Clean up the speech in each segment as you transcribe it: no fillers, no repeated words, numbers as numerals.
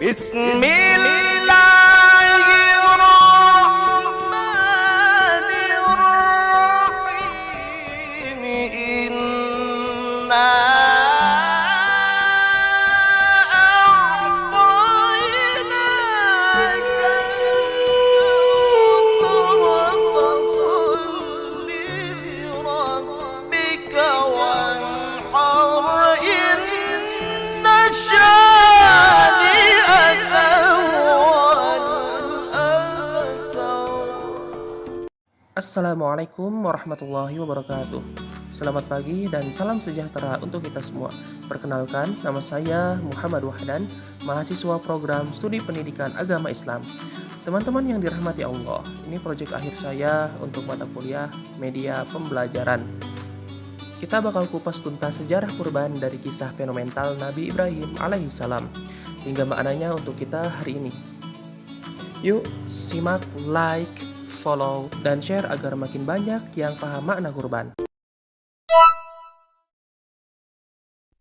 Bismillahirrahmanirrahim. Inna a'tainaka al-kautsar fasalli li rabbika wanhar. Inna syani'aka huwal abtar. Assalamualaikum warahmatullahi wabarakatuh. Selamat pagi dan salam sejahtera untuk kita semua. Perkenalkan, nama saya Muhammad Wahdan, mahasiswa program Studi Pendidikan Agama Islam. Teman-teman yang dirahmati Allah, ini proyek akhir saya untuk mata kuliah Media Pembelajaran. Kita bakal kupas tuntas sejarah kurban dari kisah fenomenal Nabi Ibrahim alaihissalam hingga maknanya untuk kita hari ini. Yuk, simak, like, follow, dan share agar makin banyak yang paham makna kurban.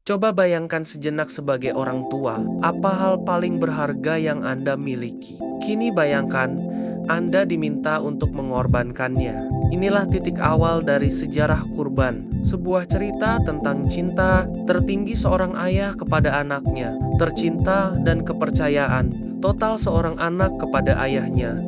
Coba bayangkan sejenak sebagai orang tua, apa hal paling berharga yang Anda miliki? Kini bayangkan, Anda diminta untuk mengorbankannya. Inilah titik awal dari sejarah kurban, sebuah cerita tentang cinta tertinggi seorang ayah kepada anaknya, tercinta dan kepercayaan total seorang anak kepada ayahnya.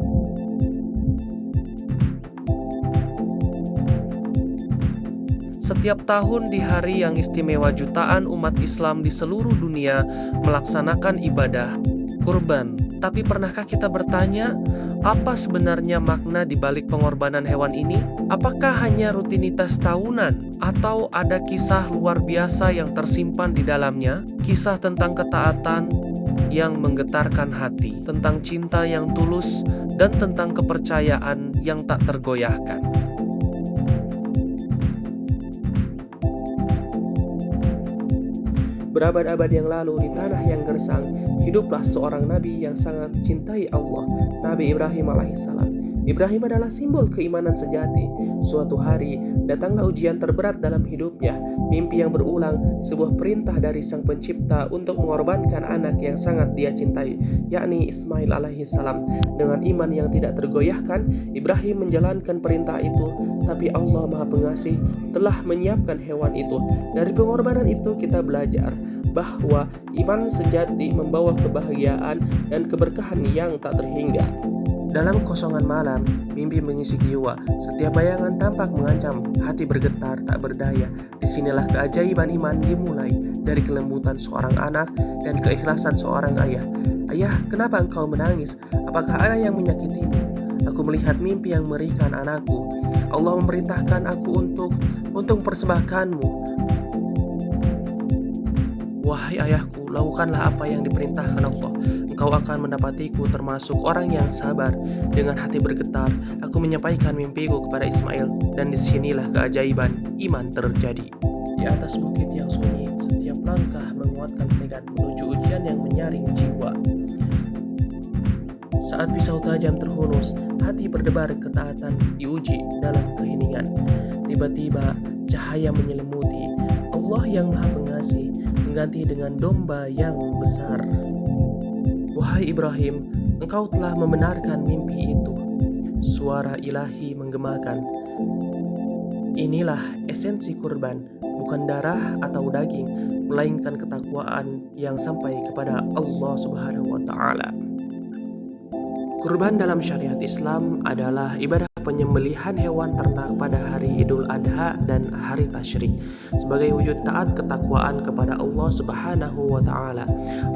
Setiap tahun di hari yang istimewa jutaan umat Islam di seluruh dunia melaksanakan ibadah kurban. Tapi pernahkah kita bertanya, apa sebenarnya makna di balik pengorbanan hewan ini? Apakah hanya rutinitas tahunan atau ada kisah luar biasa yang tersimpan di dalamnya? Kisah tentang ketaatan yang menggetarkan hati, tentang cinta yang tulus, dan tentang kepercayaan yang tak tergoyahkan. Berabad-abad yang lalu di tanah yang gersang, hiduplah seorang nabi yang sangat dicintai Allah, Nabi Ibrahim alaihissalam. Ibrahim adalah simbol keimanan sejati. Suatu hari, datanglah ujian terberat dalam hidupnya, mimpi yang berulang, sebuah perintah dari Sang Pencipta untuk mengorbankan anak yang sangat dia cintai, yakni Ismail alaihissalam. Dengan iman yang tidak tergoyahkan, Ibrahim menjalankan perintah itu, tapi Allah Maha Pengasih telah menyiapkan hewan itu. Dari pengorbanan itu kita belajar bahwa iman sejati membawa kebahagiaan dan keberkahan yang tak terhingga. Dalam kosongan malam, mimpi mengisi jiwa. Setiap bayangan tampak mengancam, hati bergetar tak berdaya. Disinilah keajaiban iman dimulai, dari kelembutan seorang anak dan keikhlasan seorang ayah. Ayah, kenapa engkau menangis? Apakah ada yang menyakitimu? Aku melihat mimpi yang mengerikan anakku. Allah memerintahkan aku untuk persembahkanmu. Wahai ayahku, lakukanlah apa yang diperintahkan Allah. Engkau akan mendapatiku termasuk orang yang sabar. Dengan hati bergetar, aku menyampaikan mimpiku kepada Ismail, dan disinilah keajaiban iman terjadi. Di atas bukit yang sunyi, setiap langkah menguatkan tekad menuju ujian yang menyaring jiwa. Saat pisau tajam terhunus, hati berdebar ketaatan diuji dalam keheningan. Tiba-tiba cahaya menyelimuti. Allah yang Maha Pengasih mengganti dengan domba yang besar. Wahai Ibrahim, engkau telah membenarkan mimpi itu. Suara ilahi menggemakan. Inilah esensi kurban, bukan darah atau daging, melainkan ketakwaan yang sampai kepada Allah Subhanahu wa Ta'ala. Kurban dalam syariat Islam adalah ibadah penyembelihan hewan ternak pada hari Idul Adha dan hari Tasyrik sebagai wujud taat ketakwaan kepada Allah Subhanahu wa Ta'ala.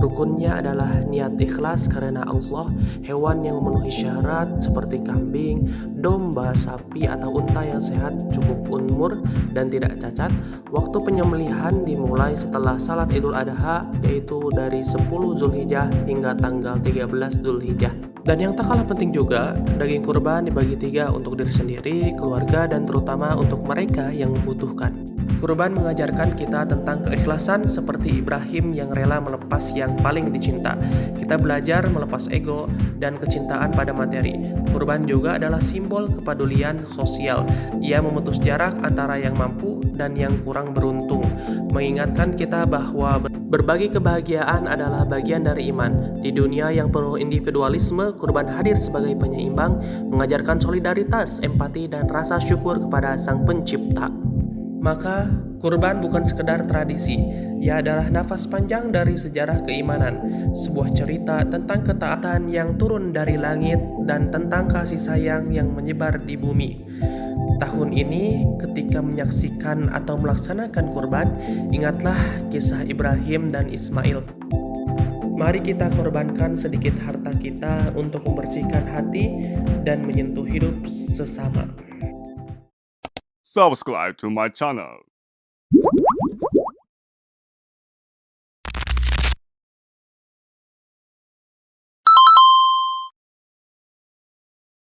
Rukunnya adalah niat ikhlas karena Allah. Hewan yang memenuhi syarat seperti kambing, domba, sapi atau unta yang sehat, cukup umur dan tidak cacat. Waktu penyembelihan dimulai setelah salat Idul Adha, yaitu dari 10 Zulhijjah hingga tanggal 13 Zulhijjah. Dan yang tak kalah penting juga, daging kurban dibagi 3 untuk diri sendiri, keluarga, dan terutama untuk mereka yang membutuhkan. Kurban mengajarkan kita tentang keikhlasan seperti Ibrahim yang rela melepas yang paling dicinta. Kita belajar melepas ego dan kecintaan pada materi. Kurban juga adalah simbol kepedulian sosial. Ia memutus jarak antara yang mampu dan yang kurang beruntung, mengingatkan kita bahwa Berbagi kebahagiaan adalah bagian dari iman. Di dunia yang penuh individualisme, kurban hadir sebagai penyeimbang, mengajarkan solidaritas, empati, dan rasa syukur kepada Sang Pencipta. Maka, kurban bukan sekedar tradisi, ia adalah nafas panjang dari sejarah keimanan, sebuah cerita tentang ketaatan yang turun dari langit dan tentang kasih sayang yang menyebar di bumi. Tahun ini, ketika menyaksikan atau melaksanakan kurban, ingatlah kisah Ibrahim dan Ismail. Mari kita korbankan sedikit harta kita untuk membersihkan hati dan menyentuh hidup sesama. Subscribe to my channel.